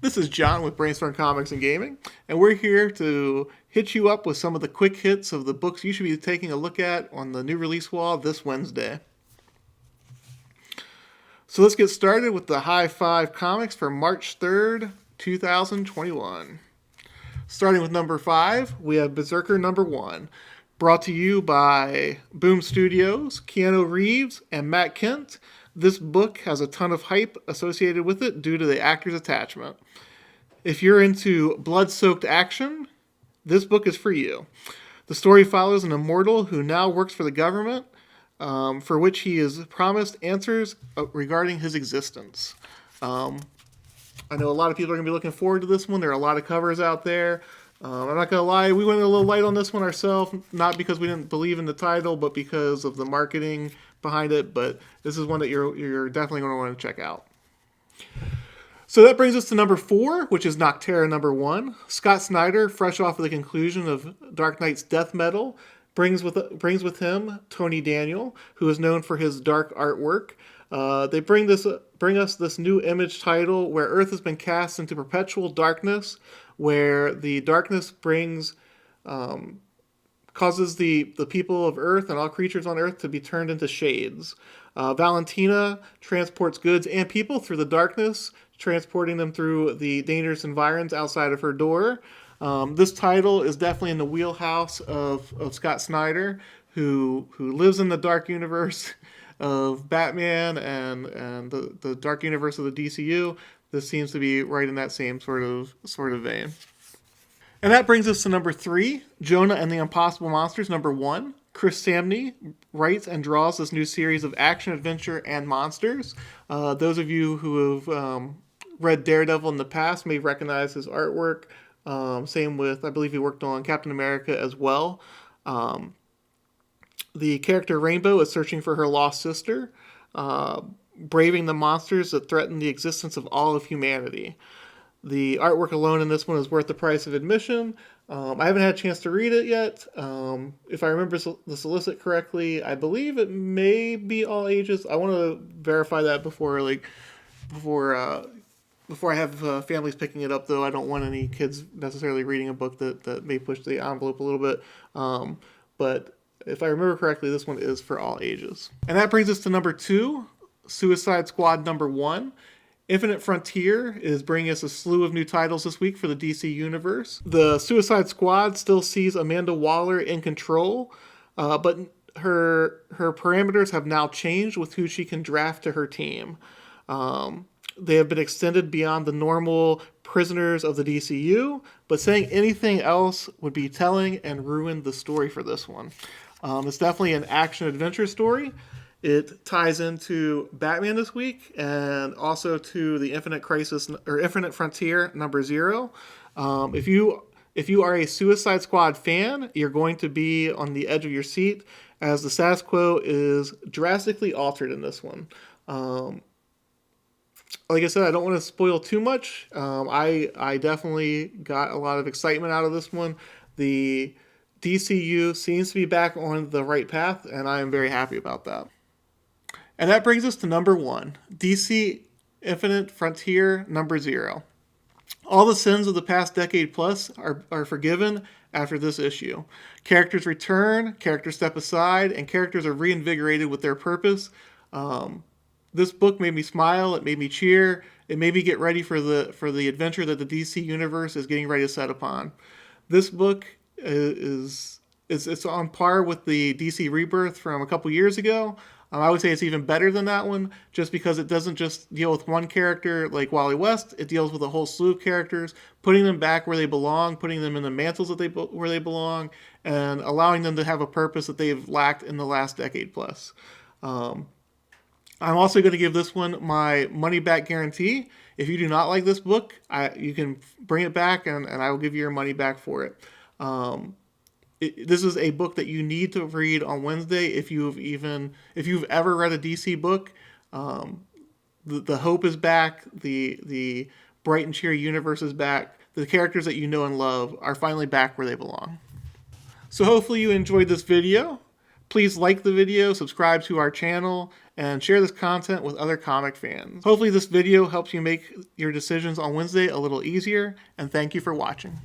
This is John with Brainstorm Comics and Gaming, and we're here to hit you up with some of the quick hits of the books you should be taking a look at on the new release wall this Wednesday. So let's get started with the High Five Comics for March 3rd, 2021. Starting with number 5, we have Berserker number 1, brought to you by Boom Studios, Keanu Reeves, and Matt Kent. This book has a ton of hype associated with it due to the actor's attachment. If you're into blood-soaked action, this book is for you. The story follows an immortal who now works for the government, for which he is promised answers regarding his existence. I know a lot of people are going to be looking forward to this one. There are a lot of covers out there. I'm not going to lie, we went a little light on this one ourselves, not because we didn't believe in the title, but because of the marketing behind it. But this is one that you're definitely going to want to check out. So that brings us to number 4, which is Nocta number 1. Scott Snyder, fresh off of the conclusion of Dark Knight's death metal, brings with him Tony Daniel, who is known for his dark artwork. They bring us this new Image title where Earth has been cast into perpetual darkness, where the darkness causes the people of Earth and all creatures on Earth to be turned into shades. Valentina transports goods and people through the darkness, transporting them through the dangerous environs outside of her door. This title is definitely in the wheelhouse of Scott Snyder, who lives in the dark universe of Batman and the dark universe of the DCU. This seems to be right in that same sort of vein. And that brings us to number 3, Jonah and the Impossible Monsters, number 1. Chris Samney writes and draws this new series of action, adventure, and monsters. Those of you who have read Daredevil in the past may recognize his artwork. Same with, I believe he worked on Captain America as well. The character Rainbow is searching for her lost sister, braving the monsters that threaten the existence of all of humanity. The artwork alone in this one is worth the price of admission. I haven't had a chance to read it yet. If I remember the solicit correctly, I believe it may be all ages. I want to verify that before I have families picking it up, though. I don't want any kids necessarily reading a book that may push the envelope a little bit. But if I remember correctly, this one is for all ages. And that brings us to number 2, Suicide Squad number 1. Infinite Frontier is bringing us a slew of new titles this week for the DC Universe. The Suicide Squad still sees Amanda Waller in control, but her parameters have now changed with who she can draft to her team. They have been extended beyond the normal prisoners of the DCU, but saying anything else would be telling and ruin the story for this one. It's definitely an action-adventure story. It ties into Batman this week and also to the Infinite Frontier number 0. If you are a Suicide Squad fan, you're going to be on the edge of your seat as the status quo is drastically altered in this one. Like I said, I don't want to spoil too much. I definitely got a lot of excitement out of this one. The DCU seems to be back on the right path, and I am very happy about that. And that brings us to number 1, DC Infinite Frontier number 0. All the sins of the past decade plus are forgiven after this issue. Characters return, characters step aside, and characters are reinvigorated with their purpose. This book made me smile, it made me cheer, it made me get ready for the adventure that the DC Universe is getting ready to set upon. This book is on par with the DC Rebirth from a couple years ago. I would say it's even better than that one, just because it doesn't just deal with one character like Wally West. It deals with a whole slew of characters, putting them back where they belong, putting them in the mantles where they belong, and allowing them to have a purpose that they've lacked in the last decade plus. I'm also going to give this one my money-back guarantee. If you do not like this book, you can bring it back, and I will give you your money back for it. This is a book that you need to read on Wednesday if you've ever read a DC book. The hope is back. The bright and cheery universe is back. The characters that you know and love are finally back where they belong. So hopefully you enjoyed this video. Please like the video, subscribe to our channel, and share this content with other comic fans. Hopefully this video helps you make your decisions on Wednesday a little easier, and thank you for watching.